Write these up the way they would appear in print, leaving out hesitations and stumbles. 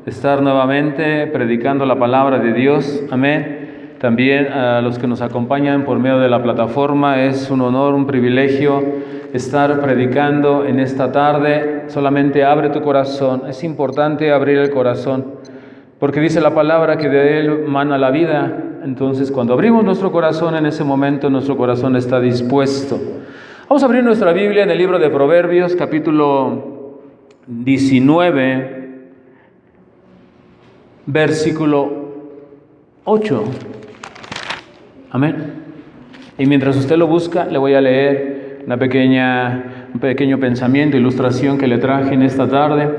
estar nuevamente predicando la palabra de Dios. Amén. También a los que nos acompañan por medio de la plataforma, es un honor, un privilegio estar predicando en esta tarde. Solamente abre tu corazón. Es importante abrir el corazón, porque dice la palabra que de él mana la vida. Entonces, cuando abrimos nuestro corazón, en ese momento nuestro corazón está dispuesto. Vamos a abrir nuestra Biblia en el libro de Proverbios, capítulo 19, versículo 8. Amén. Y mientras usted lo busca, le voy a leer un pequeño pensamiento, ilustración que le traje en esta tarde.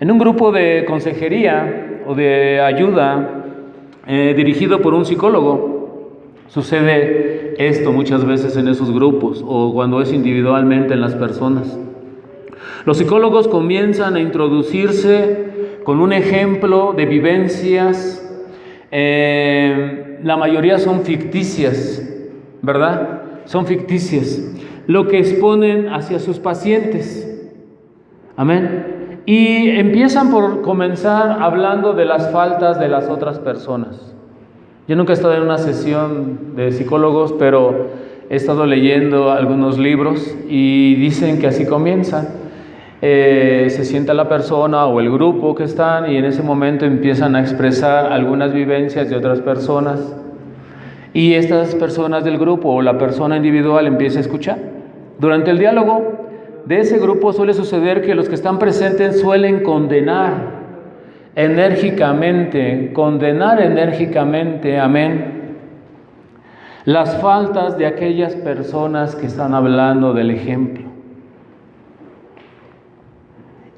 En un grupo de consejería o de ayuda dirigido por un psicólogo, sucede esto muchas veces en esos grupos o cuando es individualmente en las personas. Los psicólogos comienzan a introducirse con un ejemplo de vivencias, la mayoría son ficticias, ¿verdad? Son ficticias, lo que exponen hacia sus pacientes. Amén. Y empiezan por comenzar hablando de las faltas de las otras personas. Yo nunca he estado en una sesión de psicólogos, pero he estado leyendo algunos libros y dicen que así comienzan. Se sienta la persona o el grupo que están y en ese momento empiezan a expresar algunas vivencias de otras personas. Y estas personas del grupo o la persona individual empieza a escuchar. Durante el diálogo de ese grupo suele suceder que los que están presentes suelen condenar enérgicamente, amén, las faltas de aquellas personas que están hablando del ejemplo.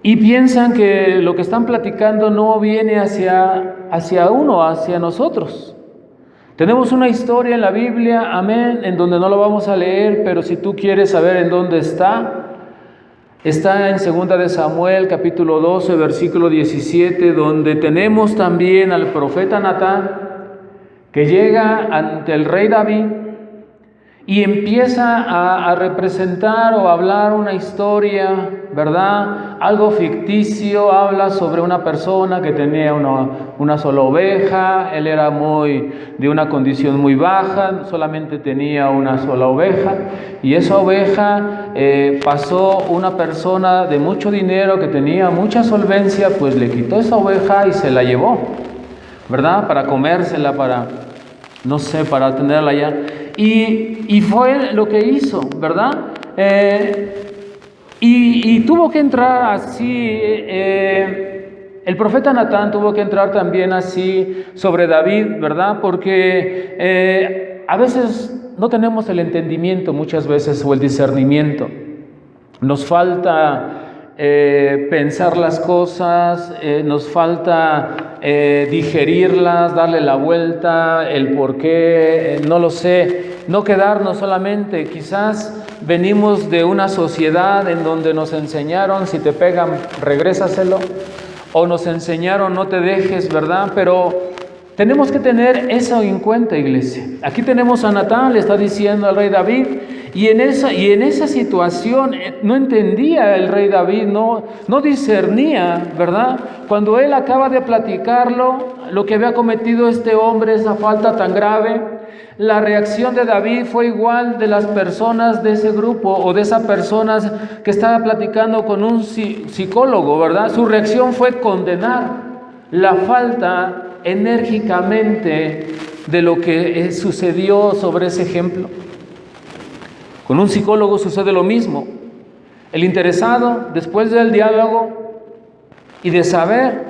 Y piensan que lo que están platicando no viene hacia uno, hacia nosotros. Tenemos una historia en la Biblia, amén, en donde no lo vamos a leer, pero si tú quieres saber en dónde está en 2 de Samuel, capítulo 12, versículo 17, donde tenemos también al profeta Natán, que llega ante el rey David y empieza a representar o a hablar una historia, ¿verdad? Algo ficticio. Habla sobre una persona que tenía una sola oveja. Él era de una condición muy baja, solamente tenía una sola oveja, y esa oveja pasó una persona de mucho dinero que tenía mucha solvencia, pues le quitó esa oveja y se la llevó, ¿verdad? Para comérsela, para tenerla allá. Y fue lo que hizo, ¿verdad? Y tuvo que entrar así, el profeta Natán tuvo que entrar también así sobre David, ¿verdad? Porque a veces no tenemos el entendimiento, muchas veces, o el discernimiento. Nos falta pensar las cosas, nos falta digerirlas, darle la vuelta, el por qué, no lo sé, no quedarnos solamente. Quizás venimos de una sociedad en donde nos enseñaron, si te pegan, regrésaselo, o nos enseñaron, no te dejes, ¿verdad? Pero tenemos que tener eso en cuenta, iglesia. Aquí tenemos a Natán, le está diciendo al rey David, y en esa situación no entendía el rey David, no discernía, ¿verdad? Cuando él acaba de platicarlo, lo que había cometido este hombre, esa falta tan grave, la reacción de David fue igual de las personas de ese grupo o de esas personas que estaba platicando con un psicólogo, ¿verdad? Su reacción fue condenar la falta enérgicamente de lo que sucedió sobre ese ejemplo. Con un psicólogo sucede lo mismo. El interesado, después del diálogo y de saber,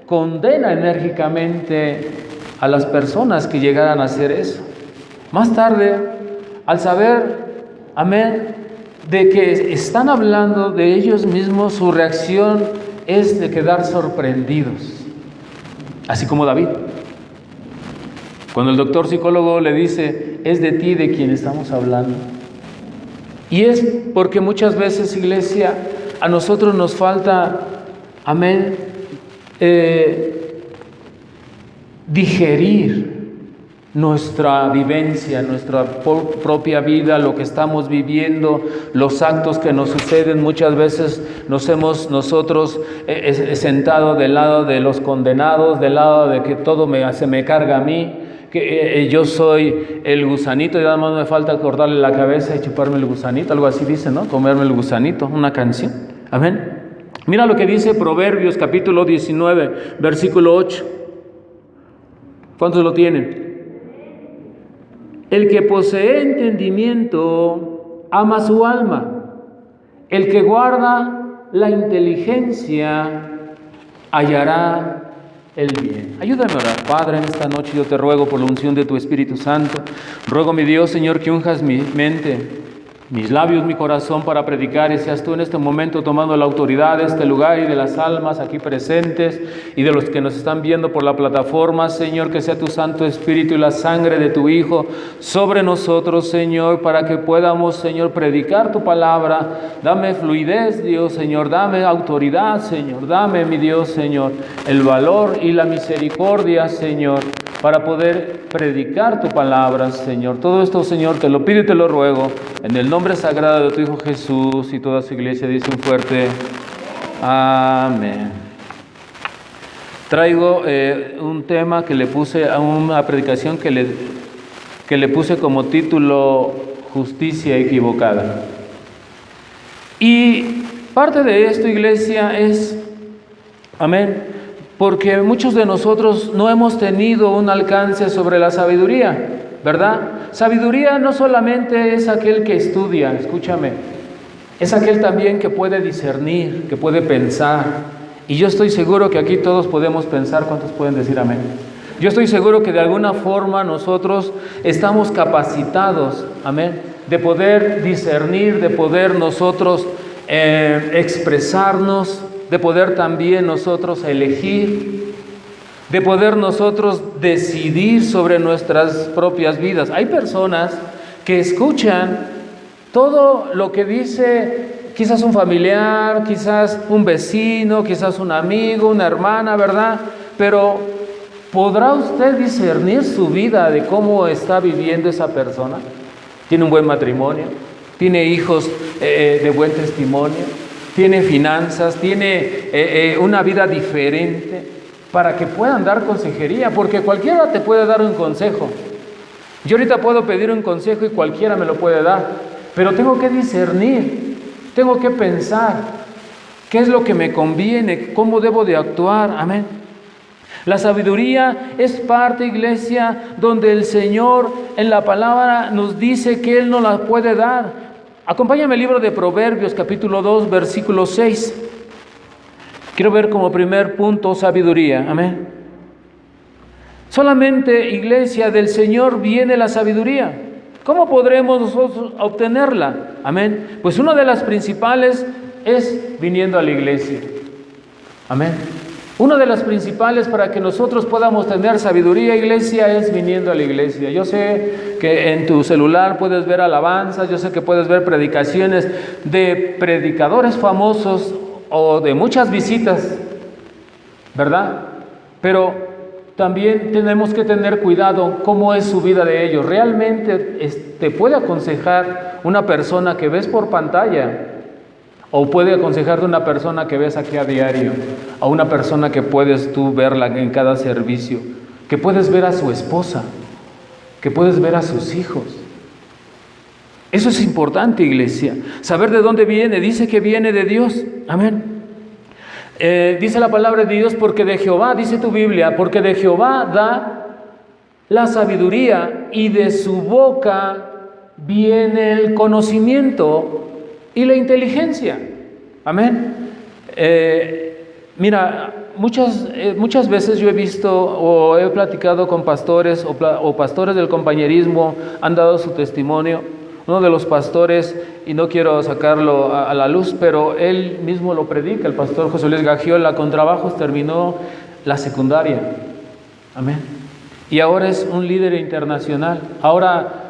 condena enérgicamente a las personas que llegaran a hacer eso. Más tarde, al saber, amén, de que están hablando de ellos mismos, su reacción es de quedar sorprendidos. Así como David. Cuando el doctor psicólogo le dice, es de ti de quien estamos hablando. Y es porque muchas veces, iglesia, a nosotros nos falta, digerir nuestra vivencia, nuestra propia vida, lo que estamos viviendo, los actos que nos suceden. Muchas veces nos hemos nosotros sentado del lado de los condenados, del lado de que todo se me carga a mí, que yo soy el gusanito y nada más me falta cortarle la cabeza y chuparme el gusanito, algo así dice, ¿no? Comerme el gusanito, una canción. Amén. Mira lo que dice Proverbios capítulo 19, versículo 8. ¿Cuántos lo tienen? El que posee entendimiento ama su alma. El que guarda la inteligencia hallará el bien. Ayúdame a orar. Padre, en esta noche yo te ruego por la unción de tu Espíritu Santo. Ruego, mi Dios, Señor, que unjas mi mente, mis labios, mi corazón para predicar, y seas tú en este momento tomando la autoridad de este lugar y de las almas aquí presentes y de los que nos están viendo por la plataforma. Señor, que sea tu Santo Espíritu y la sangre de tu Hijo sobre nosotros, Señor, para que podamos, Señor, predicar tu palabra. Dame fluidez, Dios, Señor, dame autoridad, Señor, dame, mi Dios, Señor, el valor y la misericordia, Señor, para poder predicar tu palabra, Señor. Todo esto, Señor, te lo pido y te lo ruego en el nombre sagrado de tu Hijo Jesús, y toda su iglesia dice un fuerte amén. Traigo un tema que le puse a una predicación que le puse como título Justicia equivocada. Y parte de esto, iglesia, es, amén, porque muchos de nosotros no hemos tenido un alcance sobre la sabiduría, ¿verdad? Sabiduría no solamente es aquel que estudia, escúchame, es aquel también que puede discernir, que puede pensar. Y yo estoy seguro que aquí todos podemos pensar. ¿Cuántos pueden decir amén? Yo estoy seguro que de alguna forma nosotros estamos capacitados, amén, de poder discernir, de poder nosotros expresarnos, de poder también nosotros elegir, de poder nosotros decidir sobre nuestras propias vidas. Hay personas que escuchan todo lo que dice quizás un familiar, quizás un vecino, quizás un amigo, una hermana, ¿verdad? Pero ¿podrá usted discernir su vida de cómo está viviendo esa persona? ¿Tiene un buen matrimonio? ¿Tiene hijos de buen testimonio? ¿Tiene finanzas? ¿Tiene una vida diferente? Para que puedan dar consejería, porque cualquiera te puede dar un consejo. Yo ahorita puedo pedir un consejo y cualquiera me lo puede dar, pero tengo que discernir, tengo que pensar qué es lo que me conviene, cómo debo de actuar, amén. La sabiduría es parte, iglesia, donde el Señor en la palabra nos dice que Él nos la puede dar. Acompáñame al libro de Proverbios, capítulo 2, versículo 6. Quiero ver como primer punto sabiduría, amén. Solamente, iglesia, del Señor viene la sabiduría. ¿Cómo podremos nosotros obtenerla? Amén. Pues una de las principales es viniendo a la iglesia. Amén. Una de las principales para que nosotros podamos tener sabiduría, iglesia, es viniendo a la iglesia. Yo sé que en tu celular puedes ver alabanzas, yo sé que puedes ver predicaciones de predicadores famosos o de muchas visitas, ¿verdad? Pero también tenemos que tener cuidado cómo es su vida de ellos. Realmente te puede aconsejar una persona que ves por pantalla, o puede aconsejarte una persona que ves aquí a diario, a una persona que puedes tú verla en cada servicio, que puedes ver a su esposa, que puedes ver a sus hijos. Eso es importante, iglesia, saber de dónde viene. Dice que viene de Dios, amén. Dice la palabra de Dios, porque de Jehová, dice tu Biblia, porque de Jehová da la sabiduría y de su boca viene el conocimiento y la inteligencia, amén. Mira, muchas veces yo he visto o he platicado con pastores o pastores del compañerismo, han dado su testimonio. Uno de los pastores, y no quiero sacarlo a la luz, pero él mismo lo predica, el pastor José Luis Gagiola, con trabajos terminó la secundaria, amén. Y ahora es un líder internacional. Ahora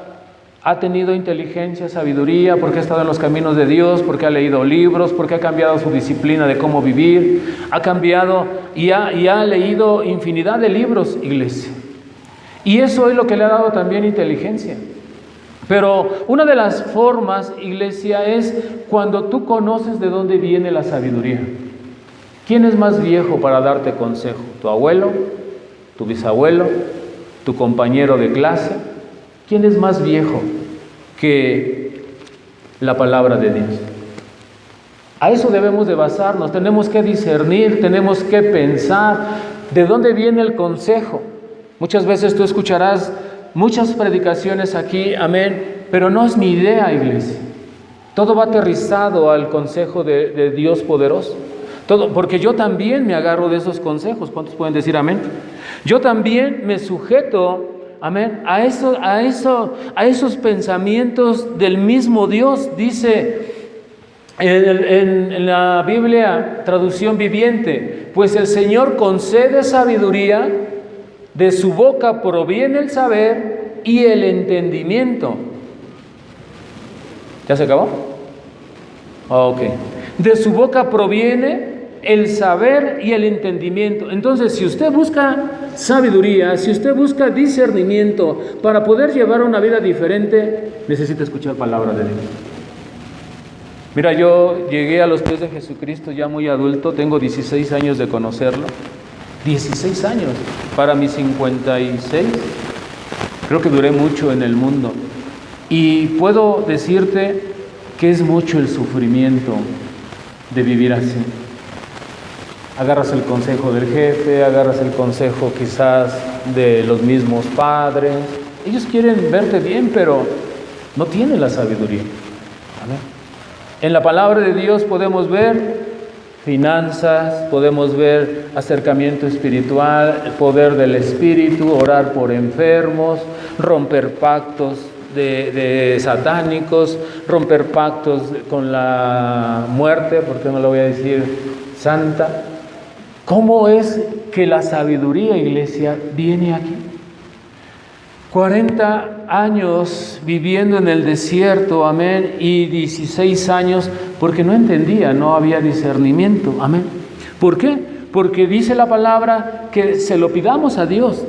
ha tenido inteligencia, sabiduría, porque ha estado en los caminos de Dios, porque ha leído libros, porque ha cambiado su disciplina de cómo vivir, ha cambiado y ha leído infinidad de libros, iglesia. Y eso es lo que le ha dado también inteligencia. Pero una de las formas, iglesia, es cuando tú conoces de dónde viene la sabiduría. ¿Quién es más viejo para darte consejo? ¿Tu abuelo? ¿Tu bisabuelo? ¿Tu compañero de clase? ¿Quién es más viejo que la palabra de Dios? A eso debemos de basarnos. Tenemos que discernir, tenemos que pensar de dónde viene el consejo. Muchas veces tú escucharás muchas predicaciones aquí, amén, pero no es mi idea, iglesia. Todo va aterrizado al consejo de Dios poderoso. Todo, porque yo también me agarro de esos consejos. ¿Cuántos pueden decir amén? Yo también me sujeto, amén, a esos pensamientos del mismo Dios. Dice en la Biblia, traducción viviente, pues el Señor concede sabiduría, de su boca proviene el saber y el entendimiento. ¿Ya se acabó? Ok. De su boca proviene el saber y el entendimiento. Entonces, si usted busca sabiduría, si usted busca discernimiento para poder llevar una vida diferente, necesita escuchar palabra de Dios. Mira, yo llegué a los pies de Jesucristo ya muy adulto, tengo 16 años de conocerlo. 16 años, para mis 56, creo que duré mucho en el mundo. Y puedo decirte que es mucho el sufrimiento de vivir así. Agarras el consejo del jefe, agarras el consejo quizás de los mismos padres. Ellos quieren verte bien, pero no tienen la sabiduría. ¿Amén? En la palabra de Dios podemos ver finanzas, podemos ver acercamiento espiritual, el poder del Espíritu, orar por enfermos, romper pactos de satánicos, romper pactos con la muerte, porque no lo voy a decir santa. ¿Cómo es que la sabiduría, iglesia, viene aquí? 40 años viviendo en el desierto, amén, y 16 años porque no entendía, no había discernimiento, amén. ¿Por qué? Porque dice la palabra que se lo pidamos a Dios.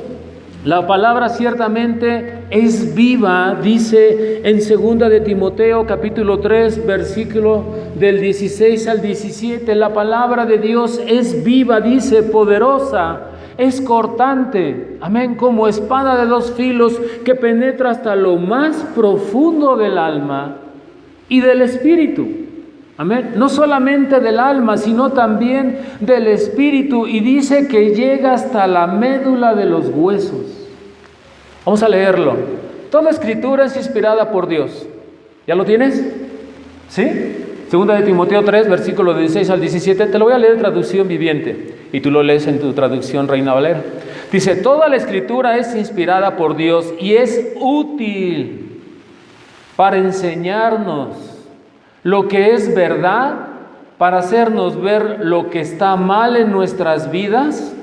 La palabra ciertamente es viva, dice en 2 de Timoteo capítulo 3, versículo del 16 al 17, la palabra de Dios es viva, dice, poderosa, es cortante, amén, como espada de dos filos que penetra hasta lo más profundo del alma y del espíritu. Amén. No solamente del alma, sino también del espíritu. Y dice que llega hasta la médula de los huesos. Vamos a leerlo. Toda escritura es inspirada por Dios. ¿Ya lo tienes? ¿Sí? 2 de Timoteo 3, versículos 16 al 17. Te lo voy a leer en traducción viviente. Y tú lo lees en tu traducción Reina Valera. Dice, toda la escritura es inspirada por Dios y es útil para enseñarnos lo que es verdad, para hacernos ver lo que está mal en nuestras vidas,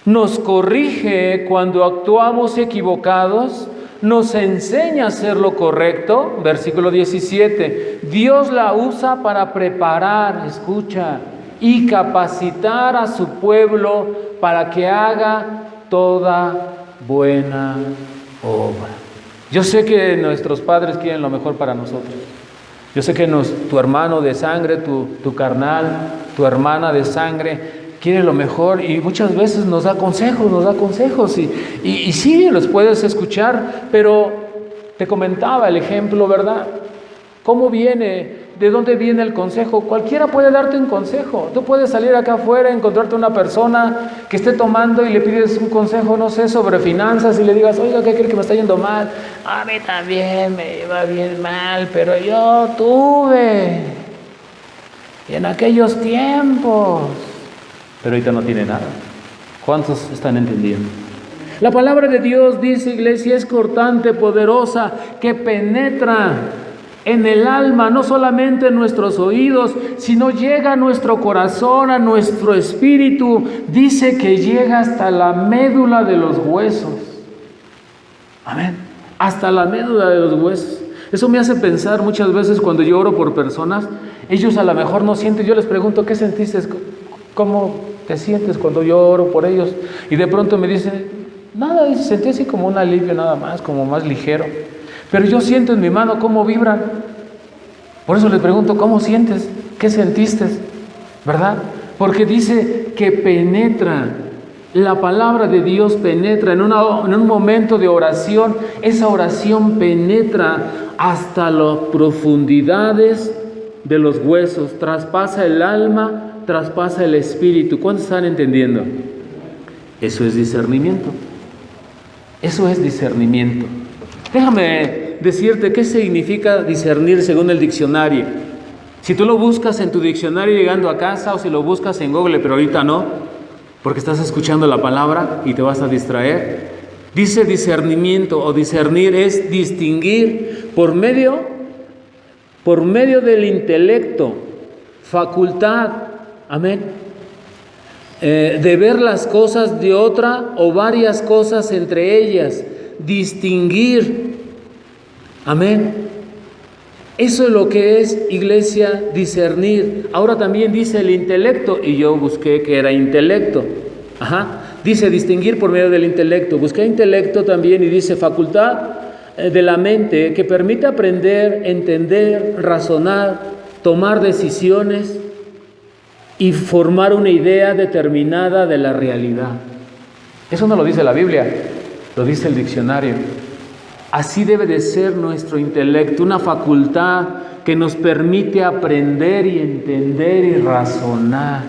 nos corrige cuando actuamos equivocados, nos enseña a hacer lo correcto. Versículo 17, Dios la usa para preparar, escucha, y capacitar a su pueblo para que haga toda buena obra. Yo sé que nuestros padres quieren lo mejor para nosotros. Yo sé que tu hermano de sangre, tu carnal, tu hermana de sangre, quiere lo mejor y muchas veces nos da consejos y sí, los puedes escuchar, pero te comentaba el ejemplo, ¿verdad? ¿Cómo viene? ¿De dónde viene el consejo? Cualquiera puede darte un consejo. Tú puedes salir acá afuera, encontrarte una persona que esté tomando y le pides un consejo, no sé, sobre finanzas y le digas, oiga, ¿qué cree que me está yendo mal? A mí también me iba bien mal, pero yo tuve. Y en aquellos tiempos. Pero ahorita no tiene nada. ¿Cuántos están entendiendo? La palabra de Dios, dice iglesia, es cortante, poderosa, que penetra en el alma, no solamente en nuestros oídos, sino llega a nuestro corazón, a nuestro espíritu. Dice que llega hasta la médula de los huesos. Amén. Hasta la médula de los huesos. Eso me hace pensar muchas veces cuando yo oro por personas, ellos a lo mejor no sienten. Yo les pregunto, ¿qué sentiste? ¿Cómo te sientes cuando yo oro por ellos? Y de pronto me dicen, Nada, dice, sentí así como un alivio nada más, como más ligero. Pero yo siento en mi mano cómo vibran. Por eso le pregunto, ¿cómo sientes? ¿Qué sentiste? ¿Verdad? Porque dice que penetra. La palabra de Dios penetra en un momento de oración. Esa oración penetra hasta las profundidades de los huesos. Traspasa el alma, traspasa el espíritu. ¿Cuántos están entendiendo? Eso es discernimiento. Eso es discernimiento. Déjame decirte qué significa discernir según el diccionario. Si tú lo buscas en tu diccionario llegando a casa o si lo buscas en Google, pero ahorita no, porque estás escuchando la palabra y te vas a distraer. Dice discernimiento o discernir es distinguir por medio del intelecto, facultad, amén, de ver las cosas de otra o varias cosas entre ellas, distinguir, amén. Eso es lo que es, iglesia, discernir. Ahora también dice el intelecto, y yo busqué que era intelecto. Dice distinguir por medio del intelecto. Busqué intelecto también y dice facultad de la mente que permite aprender, entender, razonar, tomar decisiones y formar una idea determinada de la realidad. Eso no lo dice la Biblia, lo dice el diccionario. Así debe de ser nuestro intelecto, una facultad que nos permite aprender y entender y razonar.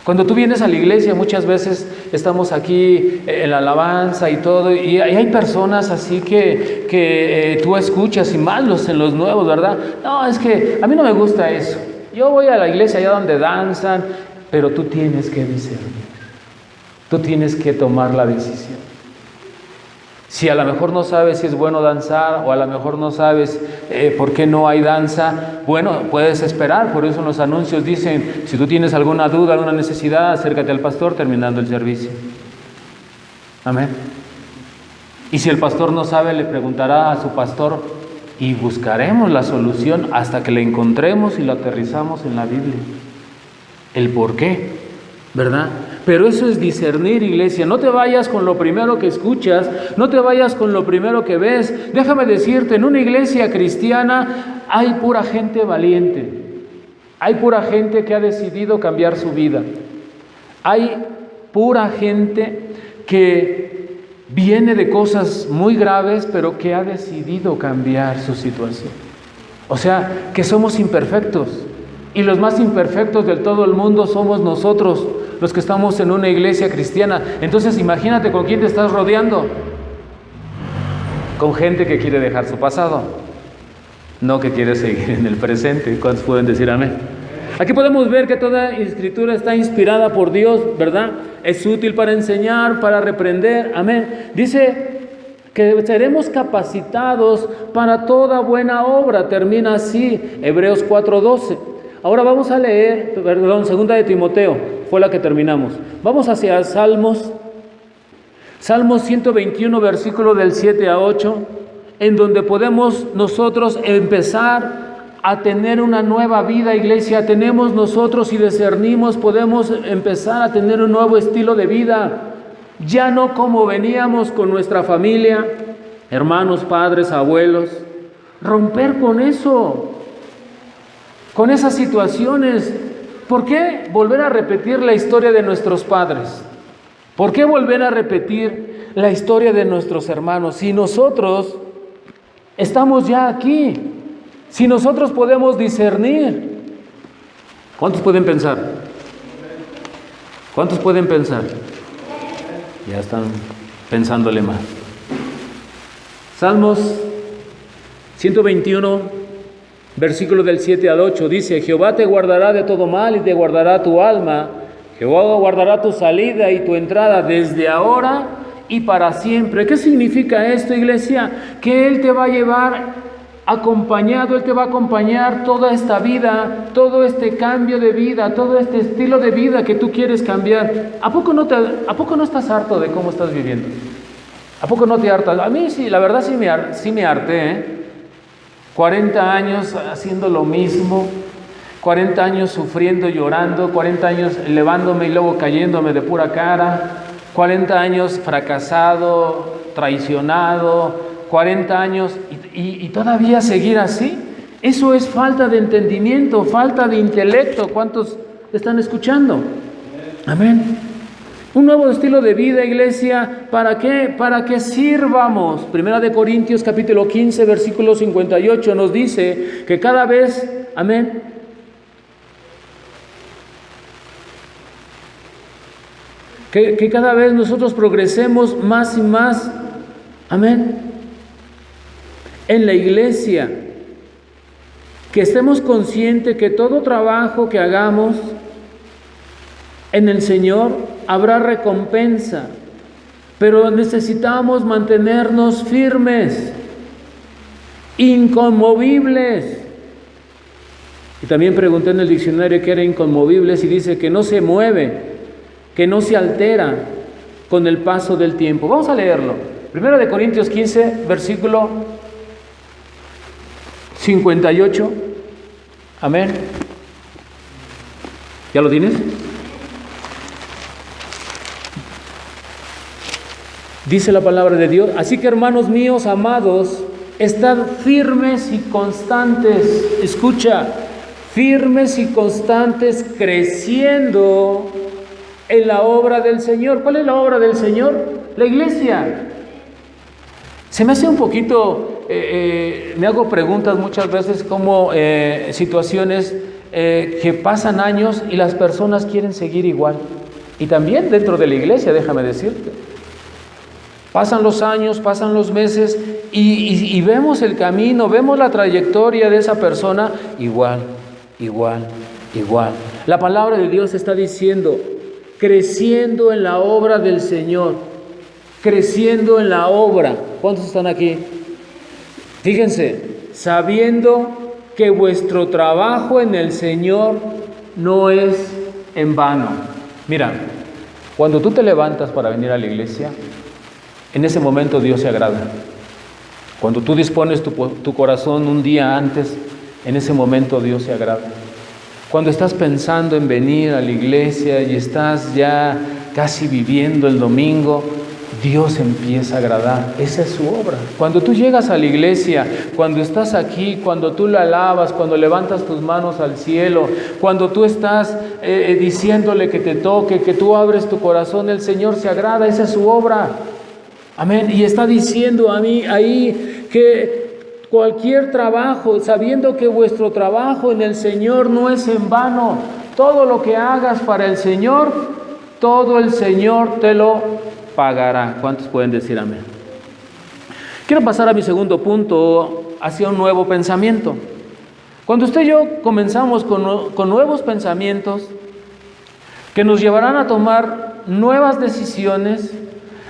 Cuando tú vienes a la iglesia, muchas veces estamos aquí en la alabanza y todo, y hay personas así que tú escuchas, y más en los nuevos, ¿verdad? No, es que a mí no me gusta eso. Yo voy a la iglesia allá donde danzan, pero tú tienes que discernir. Tú tienes que tomar la decisión. Si a lo mejor no sabes si es bueno danzar o a lo mejor no sabes por qué no hay danza, bueno, puedes esperar. Por eso en los anuncios dicen, si tú tienes alguna duda, alguna necesidad, acércate al pastor terminando el servicio. Amén. Y si el pastor no sabe, le preguntará a su pastor y buscaremos la solución hasta que la encontremos y la aterrizamos en la Biblia. El por qué, ¿verdad? Pero eso es discernir, iglesia. No te vayas con lo primero que escuchas, no te vayas con lo primero que ves. Déjame decirte, en una iglesia cristiana hay pura gente valiente, hay pura gente que ha decidido cambiar su vida, hay pura gente que viene de cosas muy graves, pero que ha decidido cambiar su situación. O sea, que somos imperfectos, y los más imperfectos del todo el mundo somos nosotros, los que estamos en una iglesia cristiana. Entonces imagínate con quién te estás rodeando. Con gente que quiere dejar su pasado, no que quiere seguir en el presente. ¿Cuántos pueden decir amén? Aquí podemos ver que toda escritura está inspirada por Dios, ¿verdad? Es útil para enseñar, para reprender, amén. Dice que seremos capacitados para toda buena obra. Termina así, Hebreos 4:12. Ahora vamos a leer, segunda de Timoteo, fue la que terminamos. Vamos hacia Salmos 121, versículo del 7 a 8, en donde podemos nosotros empezar a tener una nueva vida, iglesia. Tenemos nosotros, y discernimos, podemos empezar a tener un nuevo estilo de vida. Ya no como veníamos con nuestra familia, hermanos, padres, abuelos. Romper con eso, con esas situaciones. ¿Por qué volver a repetir la historia de nuestros padres? ¿Por qué volver a repetir la historia de nuestros hermanos? Si nosotros estamos ya aquí, si nosotros podemos discernir. ¿Cuántos pueden pensar? ¿Cuántos pueden pensar? Ya están pensándole más. Salmos 121, versículo del 7 al 8, dice: Jehová te guardará de todo mal y te guardará tu alma. Jehová guardará tu salida y tu entrada desde ahora y para siempre. ¿Qué significa esto, iglesia? Que Él te va a llevar acompañado, Él te va a acompañar toda esta vida, todo este cambio de vida, todo este estilo de vida que tú quieres cambiar. ¿A poco no estás harto de cómo estás viviendo? ¿A poco no te hartas? A mí sí, la verdad sí me harté, 40 años haciendo lo mismo, 40 años sufriendo, llorando, 40 años elevándome y luego cayéndome de pura cara, 40 años fracasado, traicionado, 40 años y todavía seguir así. Eso es falta de entendimiento, falta de intelecto. ¿Cuántos están escuchando? Amén. Un nuevo estilo de vida, iglesia. ¿Para qué? Para que sirvamos. Primera de Corintios capítulo 15, versículo 58 nos dice que cada vez, amén, que cada vez nosotros progresemos más y más, amén, en la iglesia, que estemos conscientes que todo trabajo que hagamos en el Señor habrá recompensa, pero necesitamos mantenernos firmes, inconmovibles. Y también pregunté en el diccionario qué era inconmovibles y dice que no se mueve, que no se altera con el paso del tiempo. Vamos a leerlo. Primera de Corintios 15, versículo 58. Amén. ¿Ya lo tienes? Dice la palabra de Dios: así que, hermanos míos amados, estad firmes y constantes. Escucha, firmes y constantes, creciendo en la obra del Señor. ¿Cuál es la obra del Señor? La iglesia. Se me hace un poquito, me hago preguntas muchas veces como situaciones que pasan años y las personas quieren seguir igual. Y también dentro de la iglesia, déjame decirte. Pasan los años, pasan los meses y vemos el camino, vemos la trayectoria de esa persona igual. La palabra de Dios está diciendo: creciendo en la obra del Señor, creciendo en la obra. ¿Cuántos están aquí? Fíjense, sabiendo que vuestro trabajo en el Señor no es en vano. Mira, cuando tú te levantas para venir a la iglesia, en ese momento Dios se agrada. Cuando tú dispones tu corazón un día antes, en ese momento Dios se agrada. Cuando estás pensando en venir a la iglesia y estás ya casi viviendo el domingo, Dios empieza a agradar. Esa es su obra. Cuando tú llegas a la iglesia, cuando estás aquí, cuando tú la alabas, cuando levantas tus manos al cielo, cuando tú estás diciéndole que te toque, que tú abres tu corazón, el Señor se agrada. Esa es su obra. Amén. Y está diciendo a mí ahí que cualquier trabajo, sabiendo que vuestro trabajo en el Señor no es en vano, todo lo que hagas para el Señor, todo el Señor te lo pagará. ¿Cuántos pueden decir amén? Quiero pasar a mi segundo punto, hacia un nuevo pensamiento. Cuando usted y yo comenzamos con nuevos pensamientos que nos llevarán a tomar nuevas decisiones,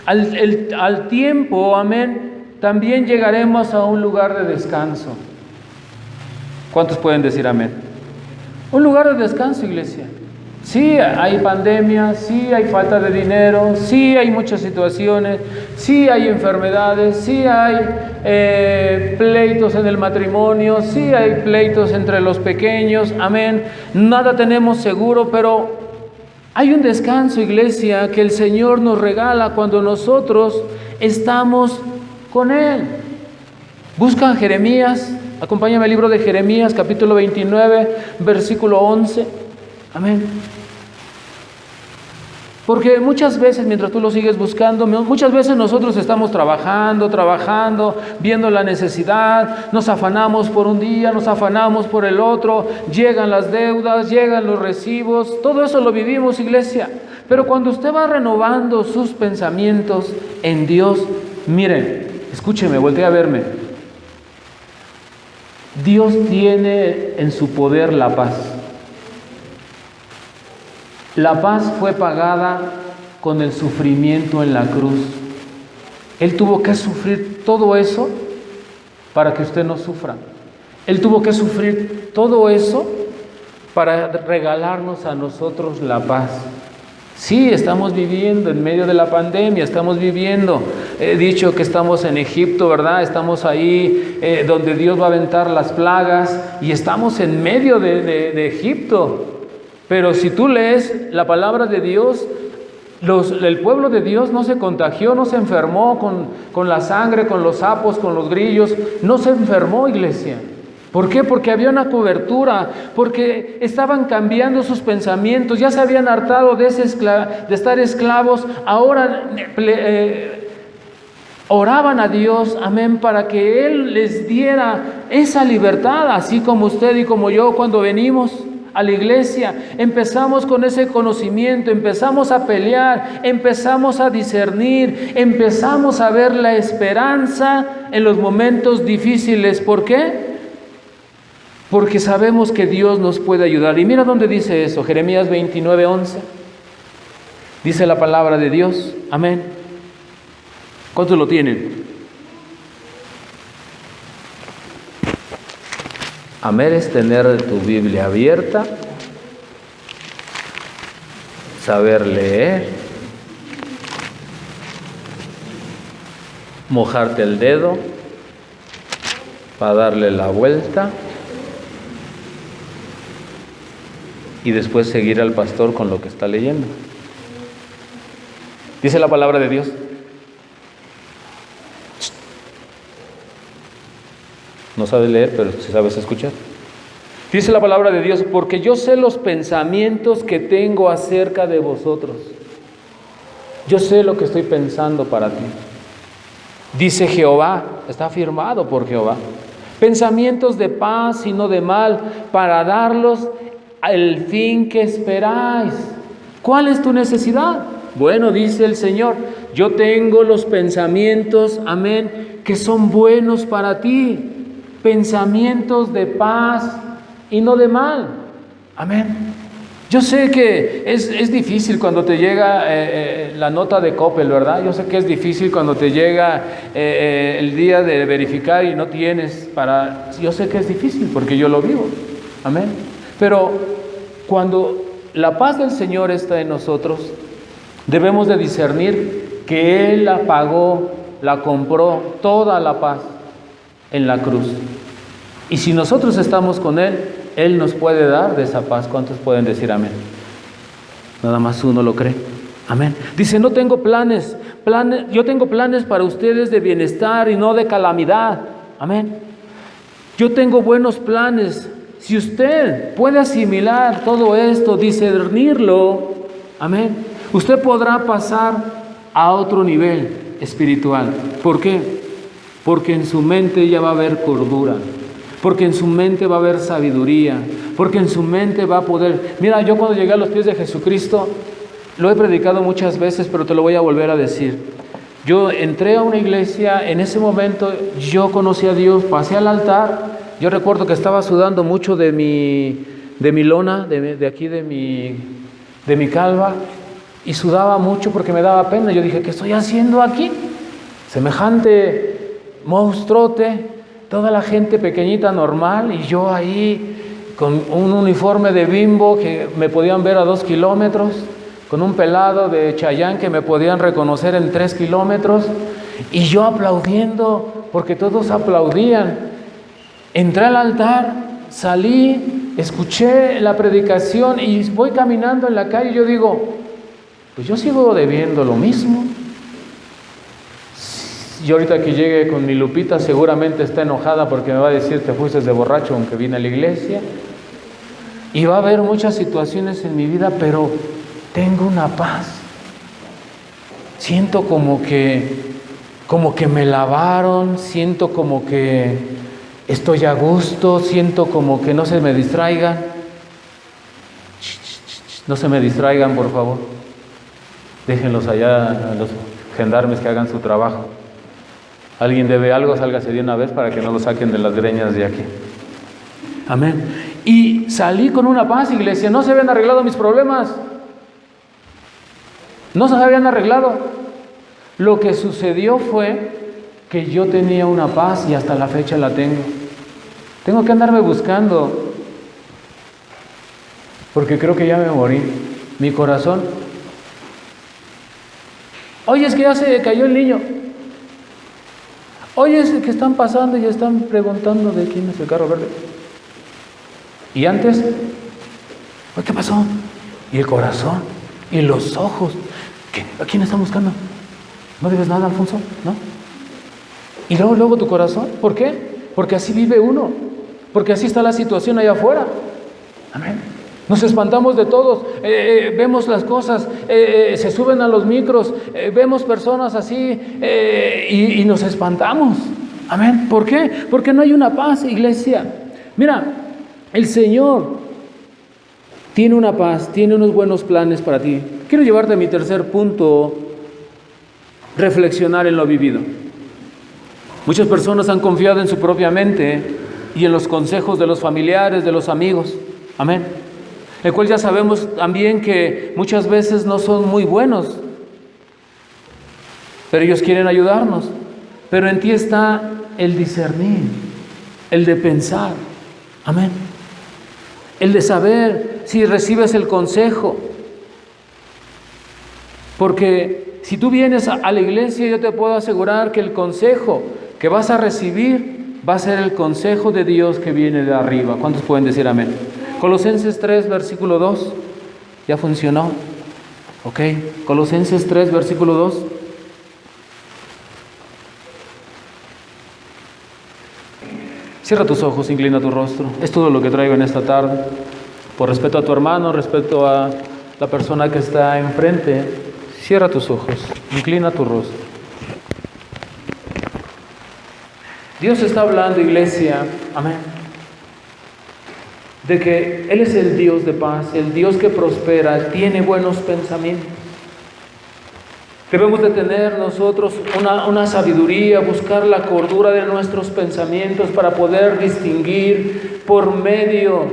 al tiempo, amén, también llegaremos a un lugar de descanso. ¿Cuántos pueden decir amén? Un lugar de descanso, iglesia. Sí, hay pandemia, sí hay falta de dinero, sí hay muchas situaciones, sí hay enfermedades, sí hay pleitos en el matrimonio, sí hay pleitos entre los pequeños, amén. Nada tenemos seguro, pero hay un descanso, iglesia, que el Señor nos regala cuando nosotros estamos con Él. Busca Jeremías, acompáñame al libro de Jeremías, capítulo 29, versículo 11. Amén. Porque muchas veces, mientras tú lo sigues buscando, muchas veces nosotros estamos trabajando, viendo la necesidad, nos afanamos por un día, nos afanamos por el otro, llegan las deudas, llegan los recibos, todo eso lo vivimos, iglesia. Pero cuando usted va renovando sus pensamientos en Dios, miren, escúcheme, voltea a verme. Dios tiene en su poder la paz. La paz fue pagada con el sufrimiento en la cruz. Él tuvo que sufrir todo eso para que usted no sufra. Él tuvo que sufrir todo eso para regalarnos a nosotros la paz. Sí, estamos viviendo en medio de la pandemia, estamos viviendo, he dicho que estamos en Egipto, ¿verdad? Estamos ahí donde Dios va a aventar las plagas y estamos en medio de Egipto. Pero si tú lees la palabra de Dios, El pueblo de Dios no se contagió, no se enfermó con la sangre, con los sapos, con los grillos. No se enfermó, iglesia. ¿Por qué? Porque había una cobertura, porque estaban cambiando sus pensamientos, ya se habían hartado de estar esclavos, ahora oraban a Dios, amén, para que Él les diera esa libertad, así como usted y como yo cuando venimos a la iglesia, empezamos con ese conocimiento, empezamos a pelear, empezamos a discernir, empezamos a ver la esperanza en los momentos difíciles. ¿Por qué? Porque sabemos que Dios nos puede ayudar. Y mira dónde dice eso, Jeremías 29:11. Dice la palabra de Dios, amén. ¿Cuántos lo tienen? Amén es tener tu Biblia abierta, saber leer, mojarte el dedo para darle la vuelta y después seguir al pastor con lo que está leyendo. Dice la palabra de Dios. No sabes leer, pero sí sabes escuchar. Dice la palabra de Dios, porque yo sé los pensamientos que tengo acerca de vosotros. Yo sé lo que estoy pensando para ti. Dice Jehová, está afirmado por Jehová. Pensamientos de paz y no de mal, para darlos al fin que esperáis. ¿Cuál es tu necesidad? Bueno, dice el Señor, yo tengo los pensamientos, amén, que son buenos para ti. Pensamientos de paz y no de mal. Amén. Yo sé que es difícil cuando te llega la nota de Coppel, ¿verdad? Yo sé que es difícil cuando te llega el día de verificar y no tienes para... Yo sé que es difícil porque yo lo vivo. Amén. Pero cuando la paz del Señor está en nosotros, debemos de discernir que Él la pagó, la compró, toda la paz en la cruz. Y si nosotros estamos con Él, Él nos puede dar de esa paz. ¿Cuántos pueden decir amén? Nada más uno lo cree. Amén. Dice, no tengo planes, yo tengo planes para ustedes de bienestar y no de calamidad. Amén. Yo tengo buenos planes. Si usted puede asimilar todo esto, discernirlo, amén, usted podrá pasar a otro nivel espiritual. ¿Por qué? Porque en su mente ya va a haber cordura, porque en su mente va a haber sabiduría, porque en su mente va a poder... Mira, yo cuando llegué a los pies de Jesucristo, lo he predicado muchas veces, pero te lo voy a volver a decir. Yo entré a una iglesia, en ese momento yo conocí a Dios, pasé al altar, yo recuerdo que estaba sudando mucho de mi lona, de aquí de mi calva, y sudaba mucho porque me daba pena. Yo dije, ¿qué estoy haciendo aquí? Semejante monstruote, toda la gente pequeñita normal y yo ahí con un uniforme de Bimbo que me podían ver a 2 kilómetros, con un pelado de Chayán que me podían reconocer en 3 kilómetros y yo aplaudiendo porque todos aplaudían. Entré al altar, salí, escuché la predicación y voy caminando en la calle y yo digo, pues yo sigo debiendo lo mismo. Y ahorita que llegue con mi Lupita seguramente está enojada porque me va a decir te fuiste de borracho aunque vine a la iglesia. Y va a haber muchas situaciones en mi vida, pero tengo una paz. Siento como que me lavaron, siento como que estoy a gusto, siento como que no se me distraigan. No se me distraigan, por favor. Déjenlos allá a los gendarmes que hagan su trabajo. Alguien debe algo, sálgase de una vez para que no lo saquen de las greñas de aquí. Amén. Y salí con una paz, iglesia. No se habían arreglado mis problemas. No se habían arreglado. Lo que sucedió fue que yo tenía una paz y hasta la fecha la tengo. Tengo que andarme buscando porque creo que ya me morí. Mi corazón. Oye, es que ya se cayó el niño. Oye, es que están pasando y están preguntando de quién es el carro verde. Y antes, ¿qué pasó? Y el corazón, y los ojos. ¿Qué? ¿A quién están buscando? ¿No debes nada, Alfonso? ¿No? Y luego tu corazón. ¿Por qué? Porque así vive uno. Porque así está la situación allá afuera. Amén. Nos espantamos de todos. Vemos las cosas. Se suben a los micros. Vemos personas así. Y nos espantamos. Amén. ¿Por qué? Porque no hay una paz, iglesia. Mira, el Señor tiene una paz, tiene unos buenos planes para ti. Quiero llevarte a mi tercer punto: reflexionar en lo vivido. Muchas personas han confiado en su propia mente y en los consejos de los familiares, de los amigos. Amén. El cual ya sabemos también que muchas veces no son muy buenos, pero ellos quieren ayudarnos. Pero en ti está el discernir, el de pensar. Amén. El de saber si recibes el consejo. Porque si tú vienes a la iglesia, yo te puedo asegurar que el consejo que vas a recibir va a ser el consejo de Dios que viene de arriba. ¿Cuántos pueden decir amén? Colosenses 3, versículo 2. ¿Ya funcionó? Ok. Colosenses 3, versículo 2. Cierra tus ojos, inclina tu rostro. Es todo lo que traigo en esta tarde. Por respeto a tu hermano, respeto a la persona que está enfrente, cierra tus ojos, inclina tu rostro. Dios está hablando, iglesia, amén, de que Él es el Dios de paz, el Dios que prospera, tiene buenos pensamientos. Debemos de tener nosotros una sabiduría, buscar la cordura de nuestros pensamientos para poder distinguir por medio,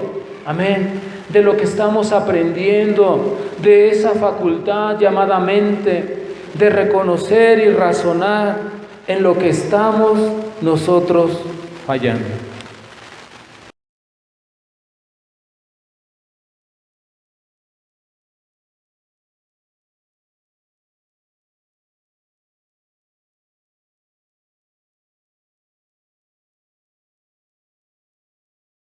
amén, de lo que estamos aprendiendo, de esa facultad llamada mente, de reconocer y razonar en lo que estamos nosotros fallando.